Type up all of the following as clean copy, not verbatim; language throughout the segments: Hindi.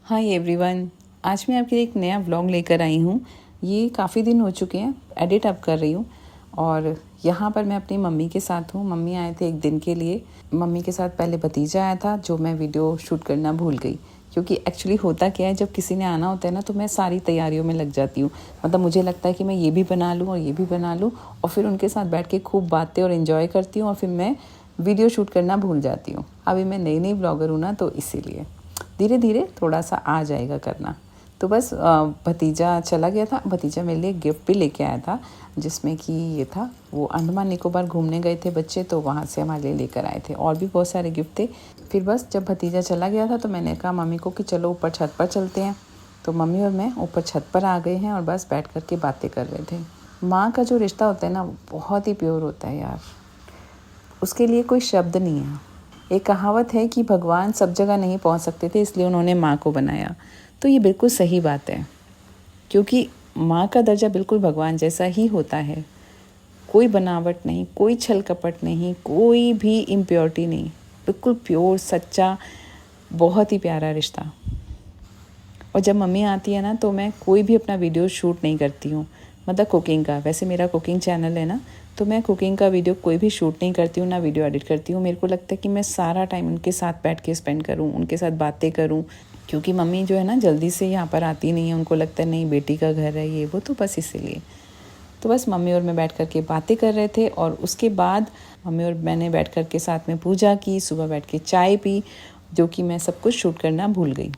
हाय एवरीवन, आज मैं आपके लिए एक नया व्लॉग लेकर आई हूँ। ये काफ़ी दिन हो चुके हैं, एडिट अब कर रही हूँ और यहाँ पर मैं अपनी मम्मी के साथ हूँ। मम्मी आए थे एक दिन के लिए। मम्मी के साथ पहले भतीजा आया था जो मैं वीडियो शूट करना भूल गई, क्योंकि एक्चुअली होता क्या है, जब किसी ने आना होता है ना तो मैं सारी तैयारियों में लग जाती हूँ। मतलब मुझे लगता है कि मैं ये भी बना लूँ और ये भी बना लूँ और फिर उनके साथ बैठ के खूब बातें और इन्जॉय करती हूँ और फिर मैं वीडियो शूट करना भूल जाती हूँ। अभी मैं नई ब्लॉगर हूँ ना, तो इसीलिए धीरे धीरे थोड़ा सा आ जाएगा करना। तो बस भतीजा चला गया था। भतीजा मेरे लिए गिफ्ट भी लेके आया था, जिसमें कि ये था, वो अंडमान निकोबार घूमने गए थे बच्चे, तो वहाँ से हमारे लिए लेकर आए थे। और भी बहुत सारे गिफ्ट थे। फिर बस जब भतीजा चला गया था तो मैंने कहा मम्मी को कि चलो ऊपर छत पर चलते हैं। तो मम्मी और मैं ऊपर छत पर आ गए हैं और बस बैठ कर के बातें कर रहे थे। माँ का जो रिश्ता होता है ना, बहुत ही प्योर होता है यार। उसके लिए कोई शब्द नहीं है। एक कहावत है कि भगवान सब जगह नहीं पहुंच सकते थे, इसलिए उन्होंने माँ को बनाया। तो ये बिल्कुल सही बात है, क्योंकि माँ का दर्जा बिल्कुल भगवान जैसा ही होता है। कोई बनावट नहीं, कोई छल कपट नहीं, कोई भी इम्प्योरिटी नहीं, बिल्कुल प्योर सच्चा, बहुत ही प्यारा रिश्ता। और जब मम्मी आती है ना तो मैं कोई भी अपना वीडियो शूट नहीं करती हूँ। मतलब कुकिंग का, वैसे मेरा कुकिंग चैनल है ना, तो मैं कुकिंग का वीडियो कोई भी शूट नहीं करती हूँ, ना वीडियो एडिट करती हूँ। मेरे को लगता है कि मैं सारा टाइम उनके साथ बैठ के स्पेंड करूँ, उनके साथ बातें करूँ। क्योंकि मम्मी जो है ना, जल्दी से यहाँ पर आती नहीं है। उनको लगता है नहीं बेटी का घर है ये वो, तो बस इसीलिए। तो बस मम्मी और मैं बैठ कर के बातें कर रहे थे और उसके बाद मम्मी और मैंने बैठ कर के साथ में पूजा की, सुबह बैठ के चाय पी, जो कि मैं सब कुछ शूट करना भूल गई।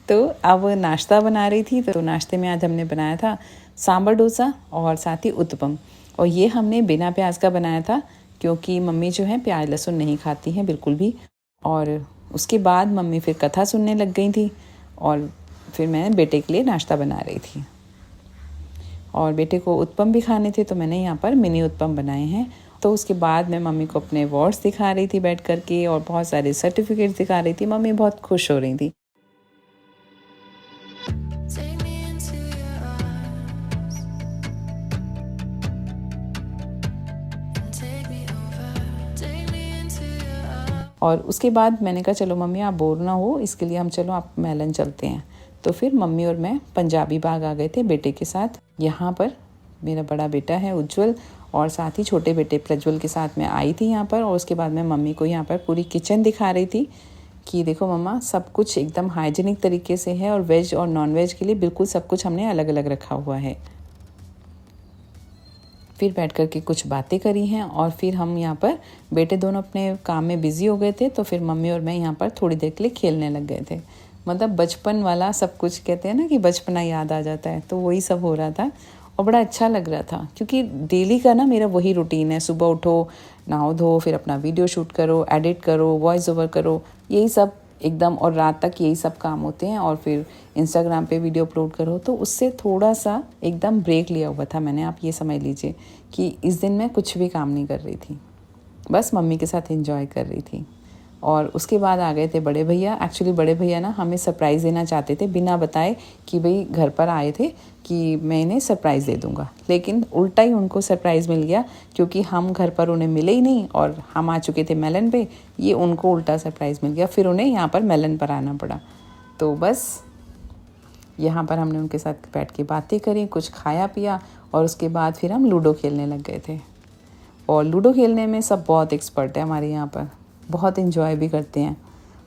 तो अब नाश्ता बना रही थी, तो नाश्ते में आज हमने बनाया था सांभर डोसा और साथ ही उत्पम। और ये हमने बिना प्याज का बनाया था, क्योंकि मम्मी जो है प्याज लहसुन नहीं खाती हैं बिल्कुल भी। और उसके बाद मम्मी फिर कथा सुनने लग गई थी और फिर मैं बेटे के लिए नाश्ता बना रही थी। और बेटे को उत्पम भी खाने थे, तो मैंने यहाँ पर मिनी उत्पम बनाए हैं। तो उसके बाद मैं मम्मी को अपने अवार्ड्स दिखा रही थी बैठ कर के, और बहुत सारे सर्टिफिकेट्स दिखा रही थी। मम्मी बहुत खुश हो रही थी। और उसके बाद मैंने कहा चलो मम्मी आप बोर ना हो, इसके लिए हम चलो आप मेलन चलते हैं। तो फिर मम्मी और मैं पंजाबी बाग आ गए थे बेटे के साथ। यहाँ पर मेरा बड़ा बेटा है उज्जवल, और साथ ही छोटे बेटे प्रज्वल के साथ मैं आई थी यहाँ पर। और उसके बाद मैं मम्मी को यहाँ पर पूरी किचन दिखा रही थी कि देखो मम्मा, सब कुछ एकदम हाइजीनिक तरीके से है और वेज और नॉन वेज के लिए बिल्कुल सब कुछ हमने अलग अलग रखा हुआ है। फिर बैठ कर के कुछ बातें करी हैं और फिर हम यहाँ पर बेटे दोनों अपने काम में बिज़ी हो गए थे। तो फिर मम्मी और मैं यहाँ पर थोड़ी देर के लिए खेलने लग गए थे। मतलब बचपन वाला सब कुछ, कहते हैं ना कि बचपना याद आ जाता है, तो वही सब हो रहा था और बड़ा अच्छा लग रहा था। क्योंकि डेली का ना मेरा वही रूटीन है, सुबह उठो, नहाओ धो, फिर अपना वीडियो शूट करो, एडिट करो, वॉइस ओवर करो, यही सब एकदम, और रात तक यही सब काम होते हैं। और फिर इंस्टाग्राम पे वीडियो अपलोड करो। तो उससे थोड़ा सा एकदम ब्रेक लिया हुआ था मैंने। आप ये समझ लीजिए कि इस दिन मैं कुछ भी काम नहीं कर रही थी, बस मम्मी के साथ एंजॉय कर रही थी। और उसके बाद आ गए थे बड़े भैया। एक्चुअली बड़े भैया ना हमें सरप्राइज़ देना चाहते थे, बिना बताए कि भाई घर पर आए थे कि मैं इन्हें सरप्राइज़ दे दूँगा। लेकिन उल्टा ही उनको सरप्राइज़ मिल गया, क्योंकि हम घर पर उन्हें मिले ही नहीं और हम आ चुके थे मेलन पे। ये उनको उल्टा सरप्राइज़ मिल गया, फिर उन्हें यहाँ पर मेलन पर आना पड़ा। तो बस यहाँ पर हमने उनके साथ बैठ के बातें करी, कुछ खाया पिया, और उसके बाद फिर हम लूडो खेलने लग गए थे। और लूडो खेलने में सब बहुत एक्सपर्ट है हमारे यहाँ पर, बहुत इन्जॉय भी करते हैं।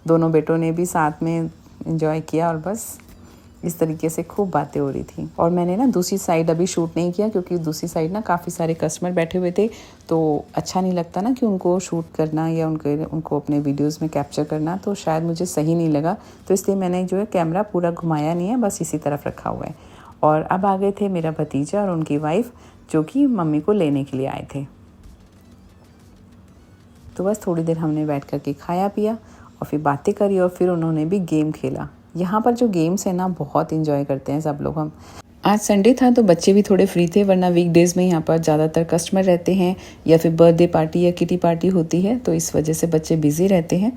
दोनों बेटों ने भी साथ में इन्जॉय किया और बस इस तरीके से खूब बातें हो रही थी। और मैंने ना दूसरी साइड अभी शूट नहीं किया, क्योंकि दूसरी साइड ना काफ़ी सारे कस्टमर बैठे हुए थे, तो अच्छा नहीं लगता ना कि उनको शूट करना या उनको अपने वीडियोज़ में कैप्चर करना, तो शायद मुझे सही नहीं लगा। तो इसलिए मैंने जो है कैमरा पूरा घुमाया नहीं है, बस इसी तरफ रखा हुआ है। और अब आ गए थे मेरा भतीजा और उनकी वाइफ, जो कि मम्मी को लेने के लिए आए थे। तो बस थोड़ी देर हमने बैठ कर के खाया पिया और फिर बातें करी, और फिर उन्होंने भी गेम खेला। यहाँ पर जो गेम्स है ना, बहुत एंजॉय करते हैं सब लोग हम। आज संडे था तो बच्चे भी थोड़े फ्री थे, वरना वीकडेज़ में यहाँ पर ज़्यादातर कस्टमर रहते हैं या फिर बर्थडे पार्टी या किटी पार्टी होती है, तो इस वजह से बच्चे बिज़ी रहते हैं।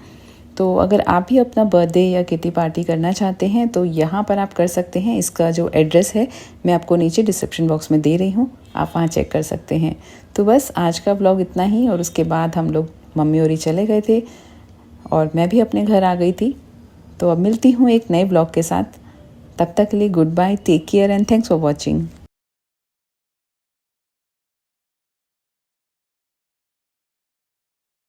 तो अगर आप भी अपना बर्थडे या किटी पार्टी करना चाहते हैं तो यहाँ पर आप कर सकते हैं। इसका जो एड्रेस है मैं आपको नीचे डिस्क्रिप्शन बॉक्स में दे रही हूँ, आप वहाँ चेक कर सकते हैं। तो बस आज का ब्लॉग इतना ही, और उसके बाद हम लोग मम्मी और ही चले गए थे और मैं भी अपने घर आ गई थी। तो अब मिलती हूँ एक नए ब्लॉग के साथ। तब तक के लिए good bye, take care and thanks for watching.